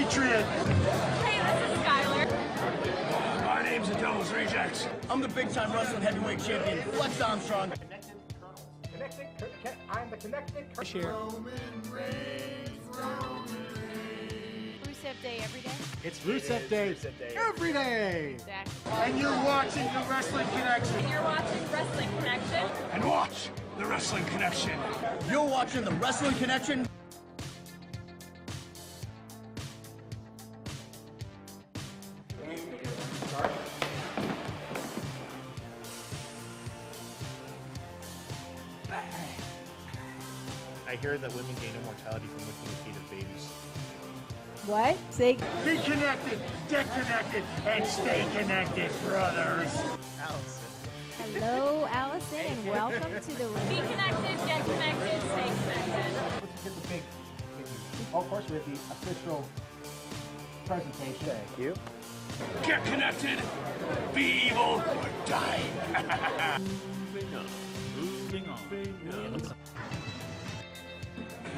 Patriot. Hey, this is Skylar. My name's the Devil's Rejects. I'm the big-time wrestling heavyweight champion, Flex Armstrong. I'm the connected Rusev Day every day. It's Rusev Day every day. Exactly. And you're watching the Wrestling Connection. And you're watching Wrestling Connection. And watch the Wrestling Connection. You're watching the Wrestling Connection. I hear that women gain immortality from licking the feet of babies. What? Say. Be connected, get connected, and stay connected, brothers. Allison. Hello, Allison, and welcome to the Be connected, get connected, stay connected. Let's get the big. Oh, of course, we have the official presentation. Thank you. Get connected, be evil, or die. Moving on.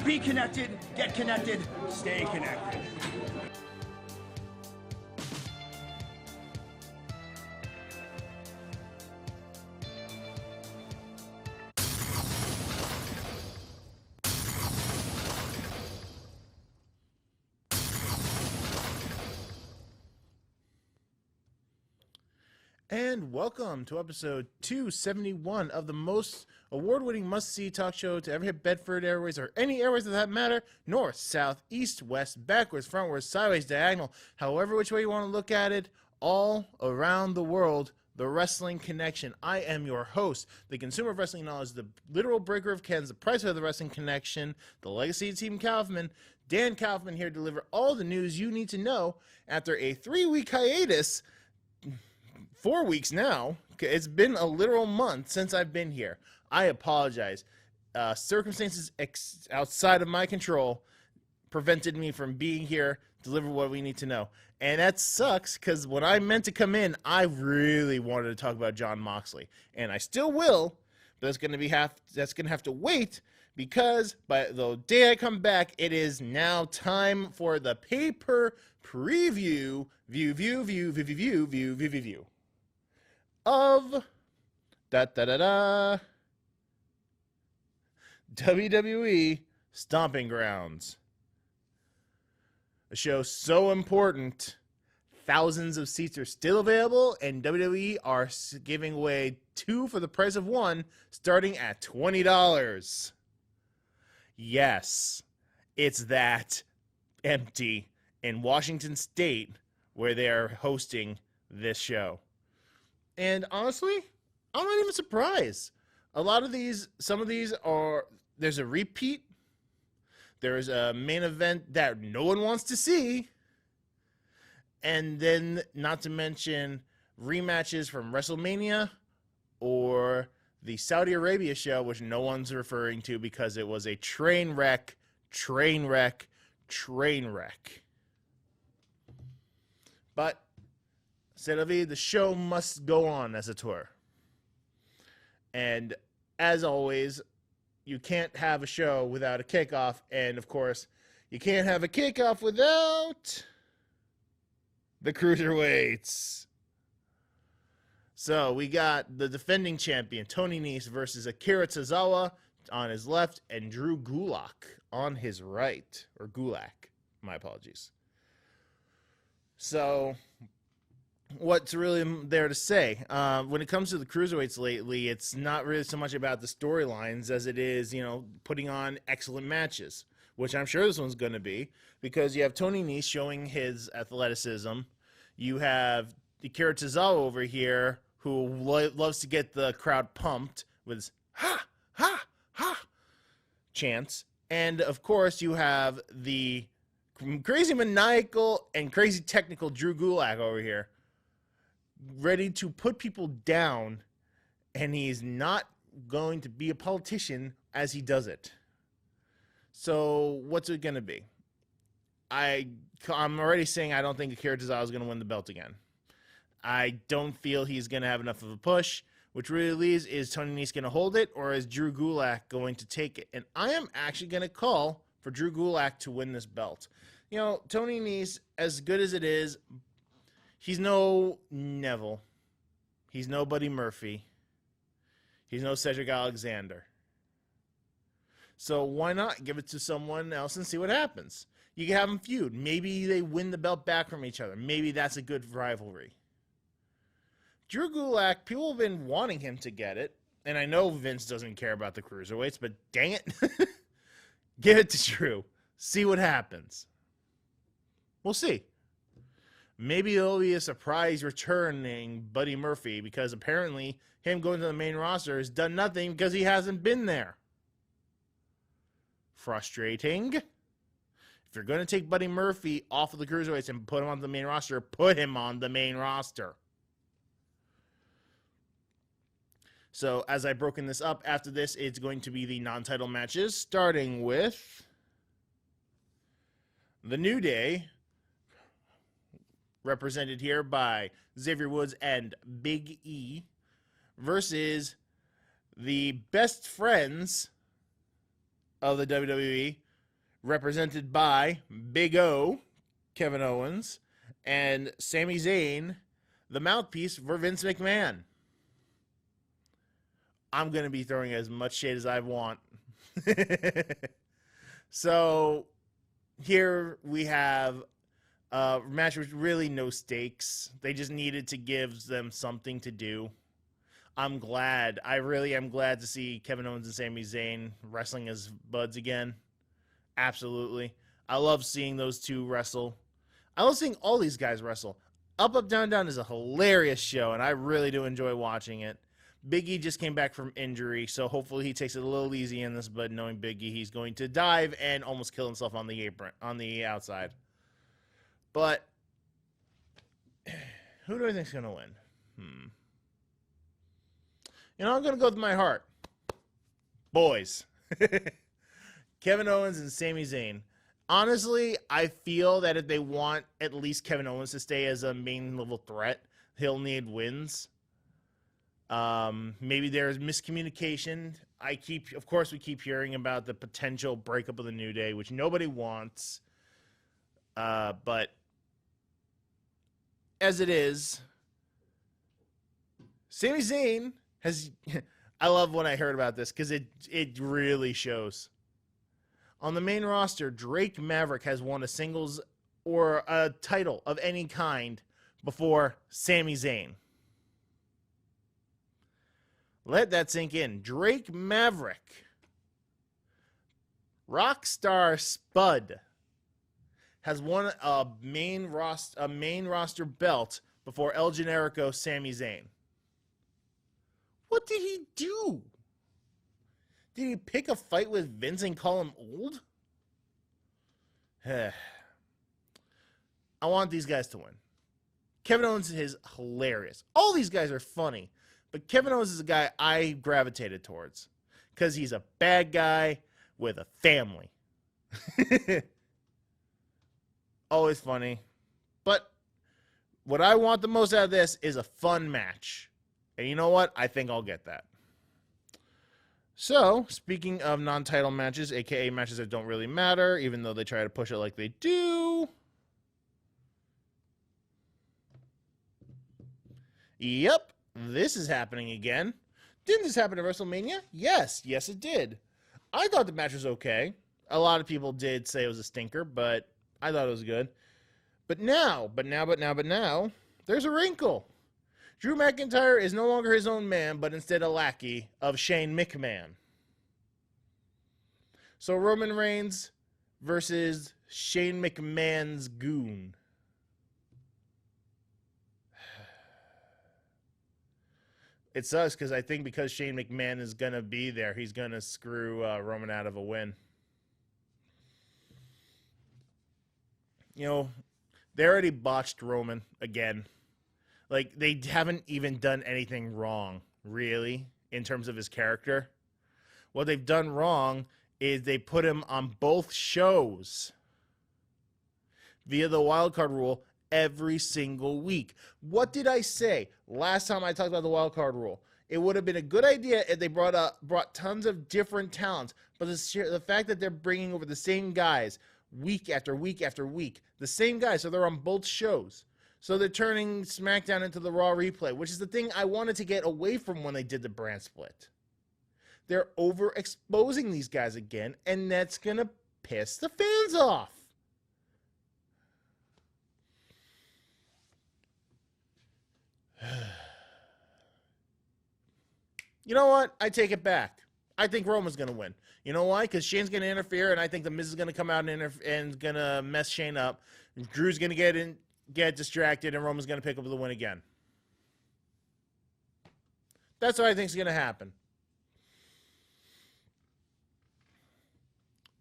Be connected, get connected, stay connected. And welcome to episode 271 of the most award-winning must-see talk show to ever hit Bedford Airways, or any airways for that matter, north, south, east, west, backwards, frontwards, sideways, diagonal, however which way you want to look at it, all around the world, the Wrestling Connection. I am your host, the consumer of wrestling knowledge, the literal breaker of Kens, the price of the Wrestling Connection, the legacy of Team Kaufman, Dan Kaufman, here to deliver all the news you need to know after a 3-week hiatus. 4 weeks now. It's been a literal month since I've been here. I apologize. Circumstances outside of my control prevented me from being here to deliver what we need to know. And that sucks, because when I meant to come in, I really wanted to talk about Jon Moxley. And I still will, but that's going to have to wait, because by the day I come back, it is now time for the paper preview view of WWE Stomping Grounds. A show so important, thousands of seats are still available, and WWE are giving away 2 for the price of 1, starting at $20. Yes, it's that empty in Washington State where they are hosting this show. And honestly, I'm not even surprised. Some of these are, there's a repeat. There's a main event that no one wants to see. And then, not to mention, rematches from WrestleMania or the Saudi Arabia show, which no one's referring to because it was a train wreck. But c'est la vie, the show must go on, as it were. And as always, you can't have a show without a kickoff. And of course, you can't have a kickoff without the cruiserweights. So we got the defending champion, Tony Nese, versus Akira Tozawa on his left and Drew Gulak on his right. Or Gulak, my apologies. So what's really there to say? When it comes to the cruiserweights lately, it's not really so much about the storylines as it is, putting on excellent matches, which I'm sure this one's going to be, because you have Tony Nese showing his athleticism. You have Akira Tozawa over here, who loves to get the crowd pumped with his ha, ha, ha chants. And, of course, you have the crazy maniacal and crazy technical Drew Gulak over here, ready to put people down, and he's not going to be a politician as he does it. So what's it going to be? I'm already saying I don't think Akira Tozawa is going to win the belt again. I don't feel he's going to have enough of a push, which really leaves, is Tony Nese going to hold it, or is Drew Gulak going to take it? And I am actually going to call for Drew Gulak to win this belt. You know, Tony Nese, as good as it is, he's no Neville. He's no Buddy Murphy. He's no Cedric Alexander. So why not give it to someone else and see what happens? You can have them feud. Maybe they win the belt back from each other. Maybe that's a good rivalry. Drew Gulak, people have been wanting him to get it. And I know Vince doesn't care about the cruiserweights, but dang it. Give it to Drew. See what happens. We'll see. Maybe it'll be a surprise returning Buddy Murphy, because apparently him going to the main roster has done nothing because he hasn't been there. Frustrating. If you're going to take Buddy Murphy off of the cruiserweights and put him on the main roster, put him on the main roster. So as I've broken this up, after this, it's going to be the non-title matches, starting with the New Day, represented here by Xavier Woods and Big E, versus the best friends of the WWE, represented by Big O, Kevin Owens, and Sami Zayn, the mouthpiece for Vince McMahon. I'm going to be throwing as much shade as I want. So here we have a match with really no stakes. They just needed to give them something to do. I'm glad. I really am glad to see Kevin Owens and Sami Zayn wrestling as buds again. Absolutely. I love seeing those two wrestle. I love seeing all these guys wrestle. Up, Up, Down, Down is a hilarious show, and I really do enjoy watching it. Big E just came back from injury, so hopefully he takes it a little easy in this, but knowing Big E, he's going to dive and almost kill himself on the apron, on the outside. But who do I think's going to win? You know, I'm going to go with my heart. Boys. Kevin Owens and Sami Zayn. Honestly, I feel that if they want at least Kevin Owens to stay as a main level threat, he'll need wins. Maybe there's miscommunication. Of course, we keep hearing about the potential breakup of the New Day, which nobody wants. But as it is, Sami Zayn has. I love when I heard about this because it really shows. On the main roster, Drake Maverick has won a singles or a title of any kind before Sami Zayn. Let that sink in. Drake Maverick, Rockstar Spud, has won a main roster belt before El Generico Sami Zayn. What did he do? Did he pick a fight with Vince and call him old? I want these guys to win. Kevin Owens is hilarious. All these guys are funny. But Kevin Owens is a guy I gravitated towards because he's a bad guy with a family. Always funny. But what I want the most out of this is a fun match. And you know what? I think I'll get that. So, speaking of non-title matches, a.k.a. matches that don't really matter, even though they try to push it like they do. Yep. This is happening again. Didn't this happen at WrestleMania? Yes. Yes, it did. I thought the match was okay. A lot of people did say it was a stinker, but I thought it was good. But now, there's a wrinkle. Drew McIntyre is no longer his own man, but instead a lackey of Shane McMahon. So Roman Reigns versus Shane McMahon's goon. It sucks because I think because Shane McMahon is going to be there, he's going to screw Roman out of a win. You know, they already botched Roman again. Like, they haven't even done anything wrong, really, in terms of his character. What they've done wrong is they put him on both shows via the wildcard rule every single week. What did I say last time I talked about the wildcard rule? It would have been a good idea if they brought tons of different talents, but the fact that they're bringing over the same guys week after week after week. The same guys, so they're on both shows. So they're turning SmackDown into the Raw replay, which is the thing I wanted to get away from when they did the brand split. They're overexposing these guys again, and that's going to piss the fans off. You know what? I take it back. I think Roman's going to win. You know why? Because Shane's going to interfere, and I think The Miz is going to come out and going to mess Shane up. Drew's going to get distracted, and Roman's going to pick up the win again. That's what I think is going to happen.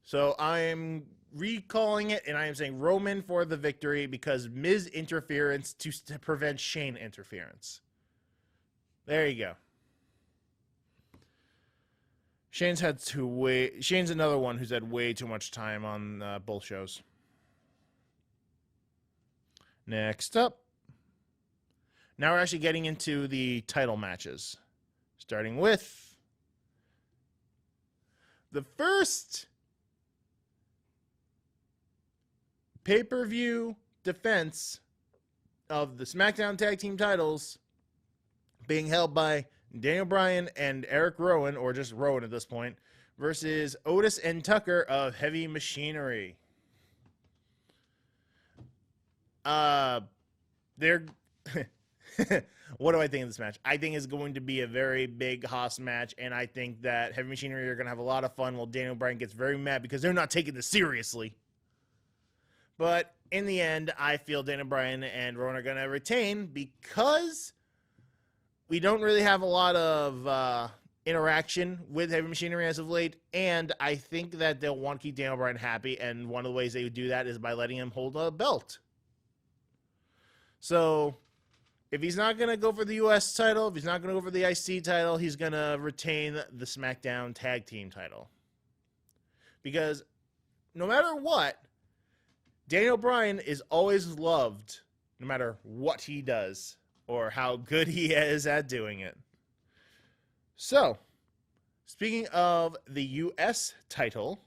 So I am recalling it, and I am saying Roman for the victory because Miz interference to prevent Shane interference. There you go. Shane's another one who's had way too much time on both shows. Next up. Now we're actually getting into the title matches. Starting with the first pay-per-view defense of the SmackDown Tag Team titles being held by Daniel Bryan and Eric Rowan, or just Rowan at this point, versus Otis and Tucker of Heavy Machinery. They're what do I think of this match? I think it's going to be a very big Haas match, and I think that Heavy Machinery are going to have a lot of fun while Daniel Bryan gets very mad because they're not taking this seriously. But in the end, I feel Daniel Bryan and Rowan are going to retain because we don't really have a lot of interaction with Heavy Machinery as of late, and I think that they'll want to keep Daniel Bryan happy, and one of the ways they would do that is by letting him hold a belt. So if he's not going to go for the U.S. title, if he's not going to go for the IC title, he's going to retain the SmackDown Tag Team title. Because no matter what, Daniel Bryan is always loved no matter what he does or how good he is at doing it. So, speaking of the U.S. title,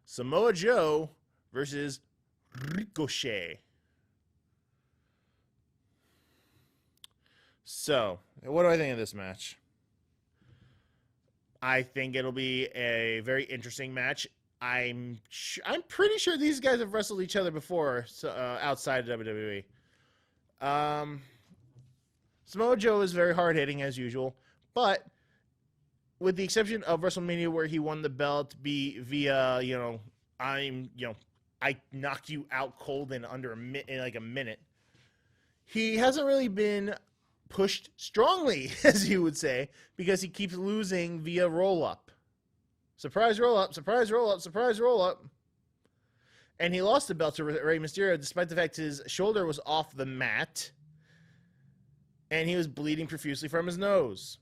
Samoa Joe versus Ricochet. So, what do I think of this match? I think it'll be a very interesting match. I'm pretty sure these guys have wrestled each other before, outside of WWE. Samoa Joe is very hard-hitting as usual, but with the exception of WrestleMania where he won the belt via, I knock you out cold in under a minute. He hasn't really been pushed strongly, as you would say, because he keeps losing via roll-up. Surprise roll-up, surprise roll-up, surprise roll-up. And he lost the belt to Rey Mysterio despite the fact his shoulder was off the mat and he was bleeding profusely from his nose.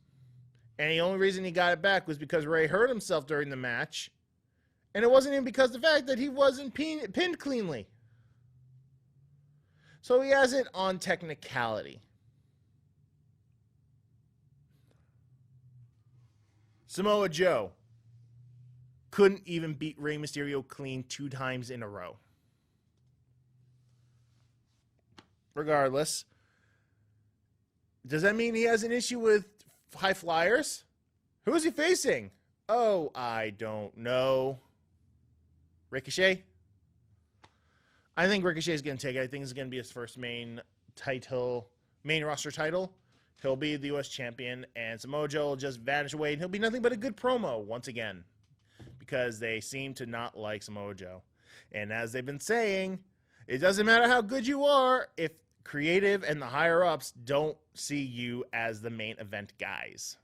And the only reason he got it back was because Rey hurt himself during the match. And it wasn't even because of the fact that he wasn't pinned cleanly. So he has it on technicality. Samoa Joe couldn't even beat Rey Mysterio clean 2 times in a row. Regardless, does that mean he has an issue with high flyers? Who is he facing? Oh, I don't know. Ricochet? I think Ricochet is going to take it. I think it's going to be his first main roster title. He'll be the U.S. champion, and Samoa Joe will just vanish away, and he'll be nothing but a good promo once again. Because they seem to not like Samoa Joe. And as they've been saying, it doesn't matter how good you are if creative and the higher-ups don't see you as the main event guys.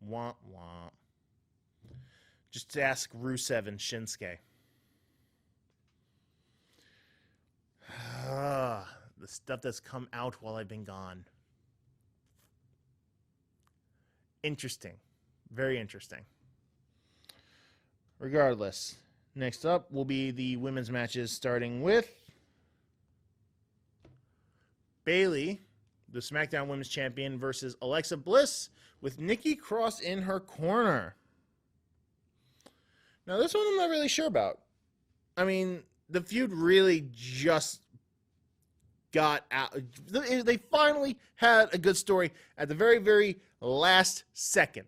Womp womp. Just ask Rusev and Shinsuke. The stuff that's come out while I've been gone. Interesting. Very interesting. Regardless, next up will be the women's matches, starting with Bayley, the SmackDown Women's Champion, versus Alexa Bliss with Nikki Cross in her corner. Now, this one I'm not really sure about. I mean, the feud really just got out. They finally had a good story at the very, very last second,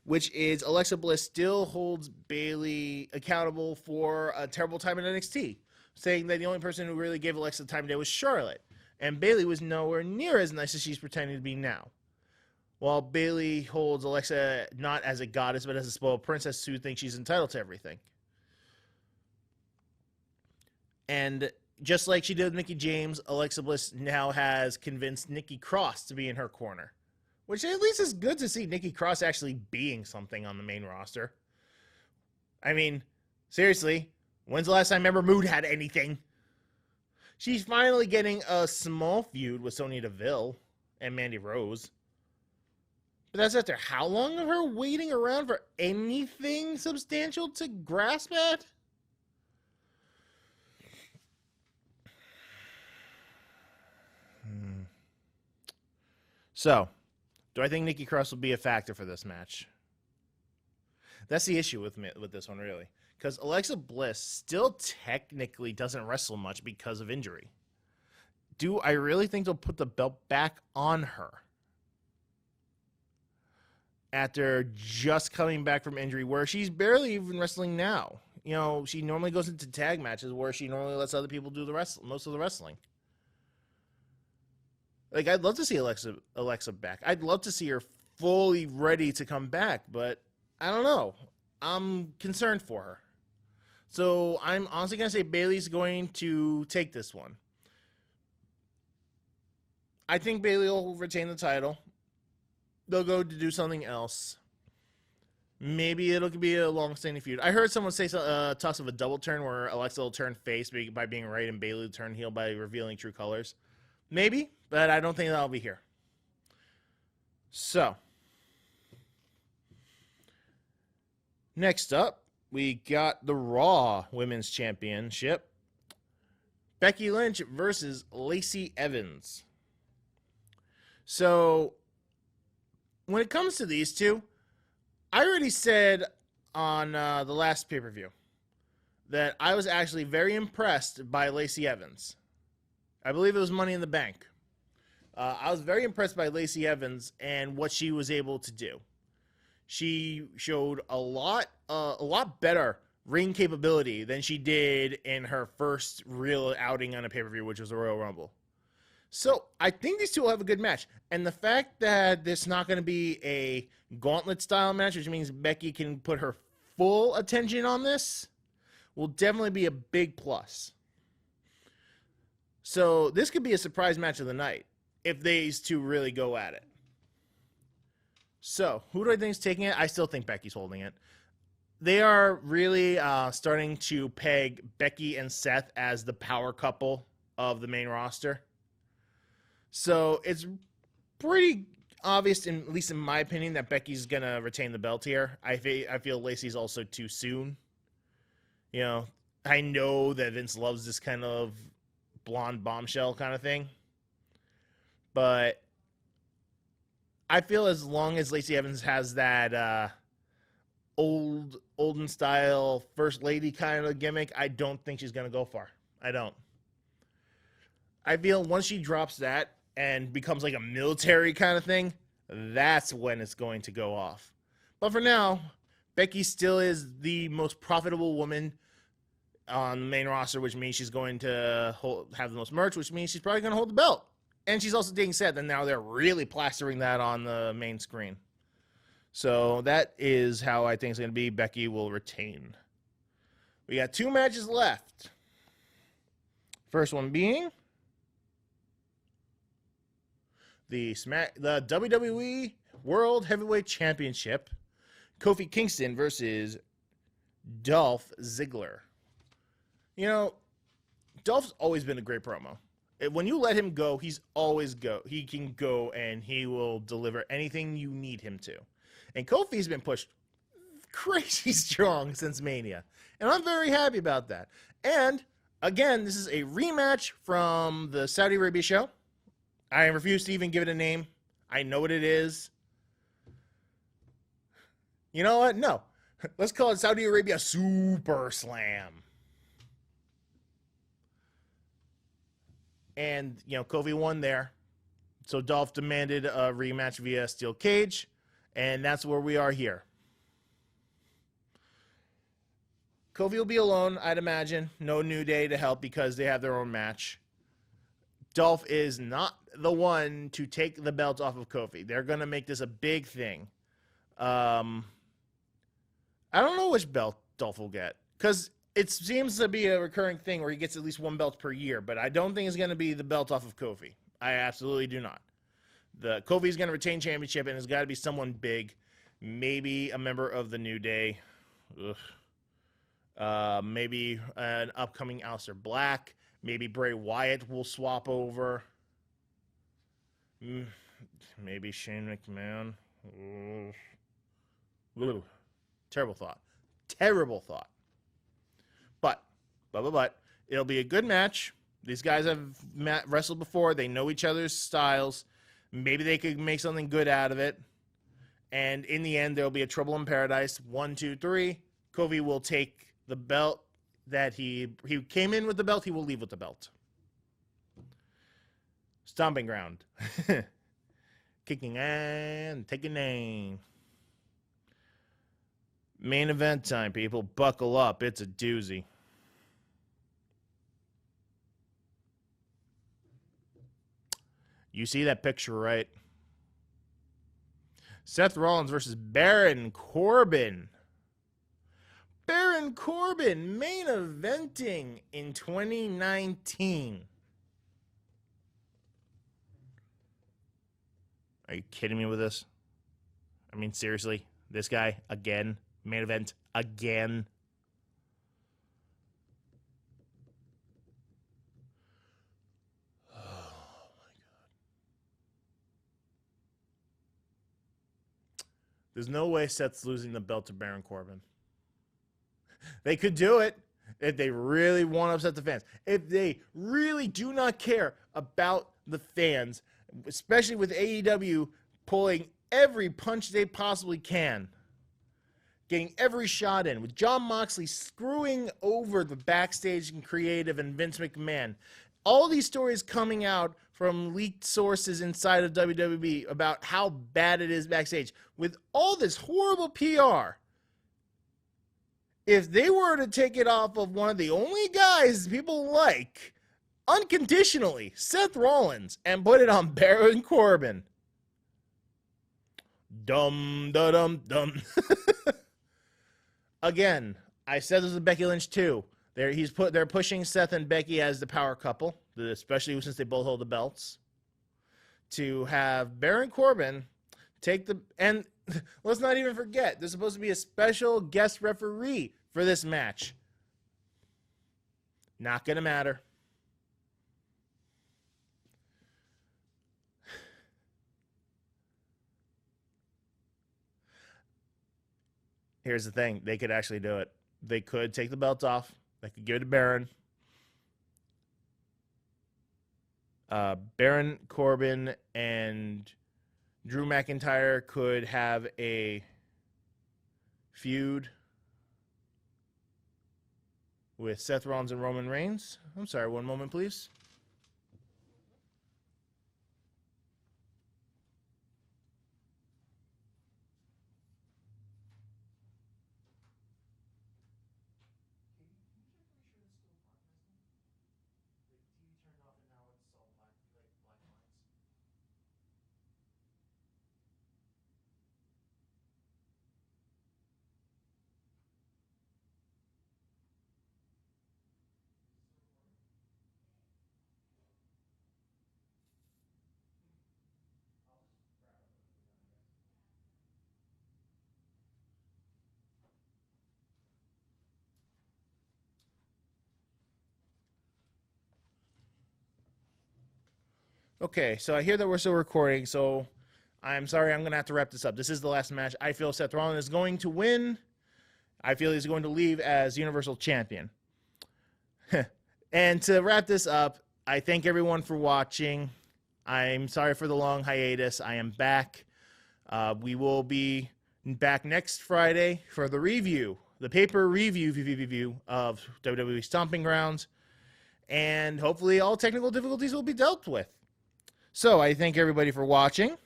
which is Alexa Bliss still holds Bayley accountable for a terrible time in NXT, saying that the only person who really gave Alexa the time of day was Charlotte, and Bayley was nowhere near as nice as she's pretending to be now. While Bayley holds Alexa not as a goddess, but as a spoiled princess who thinks she's entitled to everything. And just like she did with Mickie James, Alexa Bliss now has convinced Nikki Cross to be in her corner. Which at least is good to see Nikki Cross actually being something on the main roster. I mean, seriously, when's the last time Ember Moon had anything? She's finally getting a small feud with Sonya Deville and Mandy Rose. But that's after how long of her waiting around for anything substantial to grasp at? So, do I think Nikki Cross will be a factor for this match? That's the issue with this one, really. Because Alexa Bliss still technically doesn't wrestle much because of injury. Do I really think they'll put the belt back on her? After just coming back from injury, where she's barely even wrestling now. You know, she normally goes into tag matches where she normally lets other people do most of the wrestling. Like, I'd love to see Alexa back. I'd love to see her fully ready to come back, but I don't know. I'm concerned for her. So I'm honestly going to say Bayley's going to take this one. I think Bayley will retain the title. They'll go to do something else. Maybe it'll be a long-standing feud. I heard someone say toss of a double turn where Alexa will turn face by being right and Bayley will turn heel by revealing true colors. Maybe, but I don't think that'll be here. So, next up, we got the Raw Women's Championship. Becky Lynch versus Lacey Evans. So, when it comes to these two, I already said on the last pay-per-view that I was actually very impressed by Lacey Evans. I believe it was Money in the Bank. I was very impressed by Lacey Evans and what she was able to do. She showed a lot better ring capability than she did in her first real outing on a pay-per-view, which was the Royal Rumble. So I think these two will have a good match. And the fact that this not going to be a gauntlet-style match, which means Becky can put her full attention on this, will definitely be a big plus. So this could be a surprise match of the night if these two really go at it. So who do I think is taking it? I still think Becky's holding it. They are really starting to peg Becky and Seth as the power couple of the main roster. So it's pretty obvious, at least in my opinion, that Becky's going to retain the belt here. I feel Lacey's also too soon. You know, I know that Vince loves this kind of blonde bombshell kind of thing. But I feel as long as Lacey Evans has that olden style first lady kind of gimmick, I don't think she's going to go far. I don't. I feel once she drops that and becomes like a military kind of thing, that's when it's going to go off. But for now, Becky still is the most profitable woman on the main roster, which means she's going to have the most merch, which means she's probably going to hold the belt. And she's also dating Seth, and now they're really plastering that on the main screen. So that is how I think it's going to be. Becky will retain. We got 2 matches left. First one being the WWE World Heavyweight Championship. Kofi Kingston versus Dolph Ziggler. You know, Dolph's always been a great promo. When you let him go, he can go and he will deliver anything you need him to. And Kofi's been pushed crazy strong since Mania. And I'm very happy about that. And, again, this is a rematch from the Saudi Arabia show. I refuse to even give it a name. I know what it is. You know what? No. Let's call it Saudi Arabia Super Slam. And, Kofi won there. So Dolph demanded a rematch via steel cage, and that's where we are here. Kofi will be alone, I'd imagine. No New Day to help because they have their own match. Dolph is not the one to take the belt off of Kofi. They're going to make this a big thing. I don't know which belt Dolph will get, because it seems to be a recurring thing where he gets at least one belt per year, but I don't think it's going to be the belt off of Kofi. I absolutely do not. Kofi's going to retain championship, and it's got to be someone big. Maybe a member of the New Day. Maybe an upcoming Aleister Black. Maybe Bray Wyatt will swap over. Maybe Shane McMahon. Terrible thought. Terrible thought. But, it'll be a good match. These guys have wrestled before. They know each other's styles. Maybe they could make something good out of it. And in the end, there'll be a Trouble in Paradise. 1, 2, 3. Kofi will take the belt that he came in with the belt. He will leave with the belt. Stomping ground. Kicking and taking aim. Main event time, people. Buckle up. It's a doozy. You see that picture, right? Seth Rollins versus Baron Corbin. Baron Corbin main eventing in 2019. Are you kidding me with this? I mean, seriously? This guy, again? Main event, again? There's no way Seth's losing the belt to Baron Corbin. They could do it if they really want to upset the fans. If they really do not care about the fans, especially with AEW pulling every punch they possibly can, getting every shot in, with Jon Moxley screwing over the backstage and creative and Vince McMahon. All these stories coming out from leaked sources inside of WWE about how bad it is backstage. With all this horrible PR, if they were to take it off of one of the only guys people like, unconditionally, Seth Rollins, and put it on Baron Corbin. Dum, da, dum, dum. Again, I said this with Becky Lynch too. They're pushing Seth and Becky as the power couple, especially since they both hold the belts, to have Baron Corbin take the, and let's not even forget, there's supposed to be a special guest referee for this match. Not gonna matter. Here's the thing, they could actually do it. They could take the belt off. They could give it to Baron. Baron Corbin and Drew McIntyre could have a feud with Seth Rollins and Roman Reigns. I'm sorry, one moment, please. Okay, so I hear that we're still recording, so I'm sorry, I'm going to have to wrap this up. This is the last match. I feel Seth Rollins is going to win. I feel he's going to leave as Universal Champion. And to wrap this up, I thank everyone for watching. I'm sorry for the long hiatus. I am back. We will be back next Friday for the review, the paper review of WWE Stomping Grounds, and hopefully all technical difficulties will be dealt with. So I thank everybody for watching.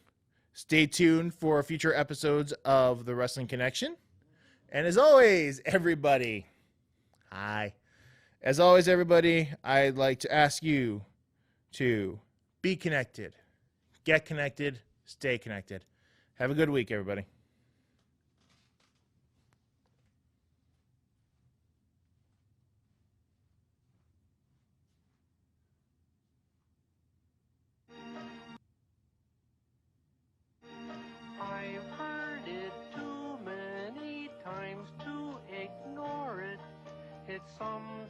Stay tuned for future episodes of the Wrestling Connection. And as always, everybody, hi. As always, everybody, I'd like to ask you to be connected, get connected, stay connected. Have a good week, everybody. I've heard it too many times to ignore it. It's some